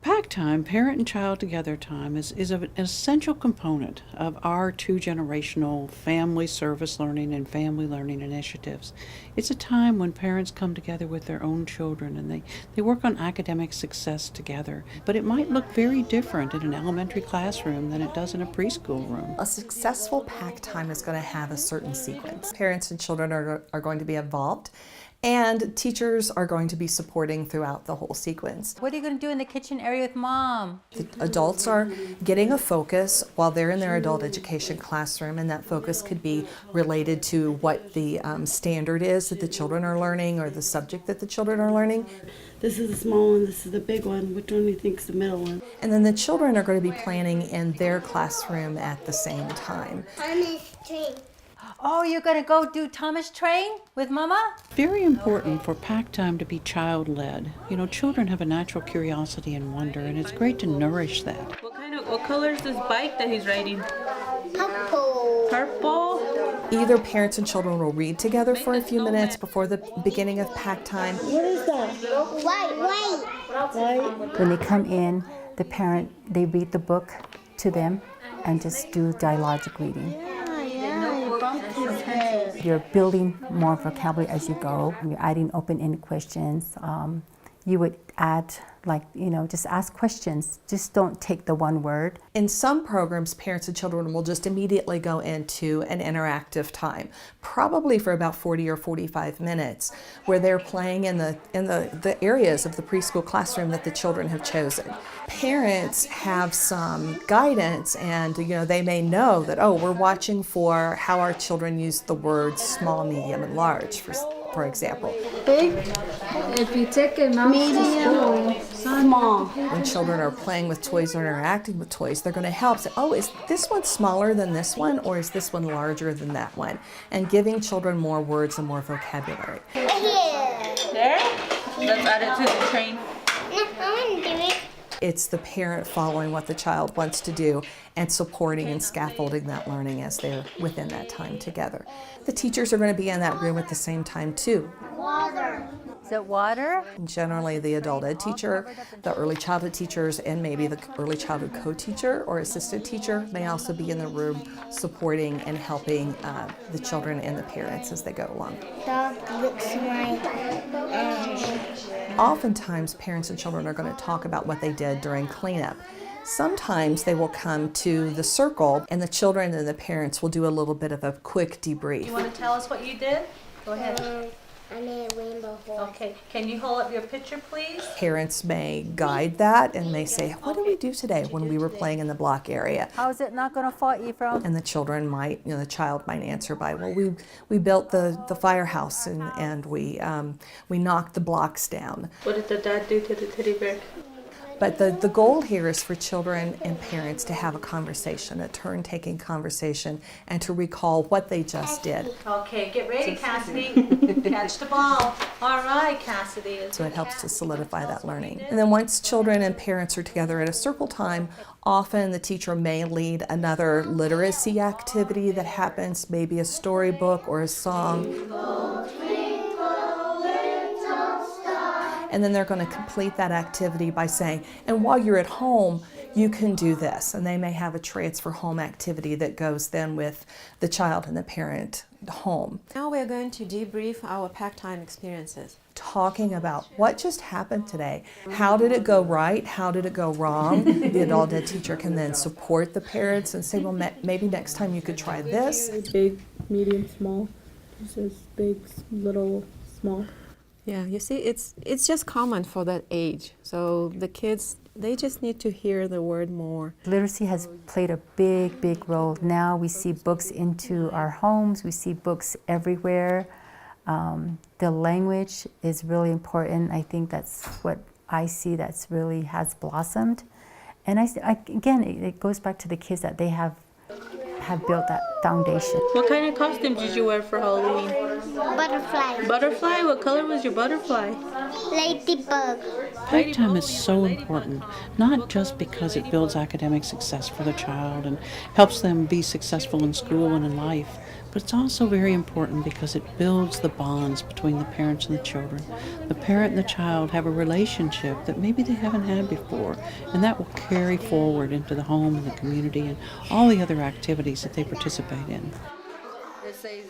PACT time, parent and child together time, is an essential component of our two-generational family service learning and family learning initiatives. It's a time when parents come together with their own children and they work on academic success together. But it might look very different in an elementary classroom than it does in a preschool room. A successful PACT time is going to have a certain sequence. Parents and children are going to be involved, and teachers are going to be supporting throughout the whole sequence. What are you going to do in the kitchen area with Mom? The adults are getting a focus while they're in their adult education classroom, and that focus could be related to what the standard is that the children are learning or the subject that the children are learning. This is the small one, this is the big one. Which one do you think is the middle one? And then the children are going to be planning in their classroom at the same time. Oh, you're going to go do Thomas Train with Mama? Very important for PACT time to be child-led. You know, children have a natural curiosity and wonder, and it's great to nourish that. What color is this bike that he's riding? Purple. Purple? Either parents and children will read together for a few minutes before the beginning of PACT time. What is that? White. When they come in, the parent, they read the book to them and just do dialogic reading. You're building more vocabulary as you go. You're adding open-ended questions. You would add, just ask questions. Just don't take the one word. In some programs, parents and children will just immediately go into an interactive time, probably for about 40 or 45 minutes, where they're playing in the areas of the preschool classroom that the children have chosen. Parents have some guidance, and they may know that, we're watching for how our children use the words small, medium, and large, for example. Big, If you take a mouse medium, small. When children are playing with toys or interacting with toys, they're going to help say, is this one smaller than this one, or is this one larger than that one? And giving children more words and more vocabulary. Here. There? Let's add it to the train. No, I want to do it. It's the parent following what the child wants to do and supporting and scaffolding that learning as they're within that time together. The teachers are going to be in that room at the same time too. Water. Is it water? Generally the adult ed teacher, the early childhood teachers, and maybe the early childhood co-teacher or assistant teacher may also be in the room supporting and helping the children and the parents as they go along. Dog looks like Oftentimes parents and children are going to talk about what they did during cleanup. Sometimes they will come to the circle and the children and the parents will do a little bit of a quick debrief. You want to tell us what you did? Go ahead. I made a rainbow horse. Okay. Can you hold up your picture, please? Parents may guide that and may say, what did we do today when we were playing in the block area? How is it not going to fall, Ephraim? And the children might, the child might answer by, we built the firehouse and we knocked the blocks down. What did the dad do to the teddy bear? But the goal here is for children and parents to have a conversation, a turn-taking conversation, and to recall what they just did. Okay, get ready, Cassidy. Catch the ball. All right, Cassidy. So it helps to solidify that learning. And then once children and parents are together at a circle time, often the teacher may lead another literacy activity that happens, maybe a storybook or a song. And then they're going to complete that activity by saying, and while you're at home, you can do this. And they may have a transfer home activity that goes then with the child and the parent home. Now we're going to debrief our PACT time experiences. Talking about what just happened today. How did it go right? How did it go wrong? The adult ed teacher can then support the parents and say, well, maybe next time you could try this. Big, medium, small. This is big, little, small. Yeah, you see, it's just common for that age. So the kids, they just need to hear the word more. Literacy has played a big, big role. Now we see books into our homes. We see books everywhere. The language is really important. I think that's what I see that's really has blossomed. And again, it goes back to the kids that they have built that foundation. What kind of costume did you wear for Halloween? Butterfly. Butterfly? What color was your butterfly? Ladybug. PACT time is so important, not just because it builds academic success for the child and helps them be successful in school and in life, But it's also very important because it builds the bonds between the parents and the children. The parent and the child have a relationship that maybe they haven't had before, and that will carry forward into the home and the community and all the other activities that they participate in. It says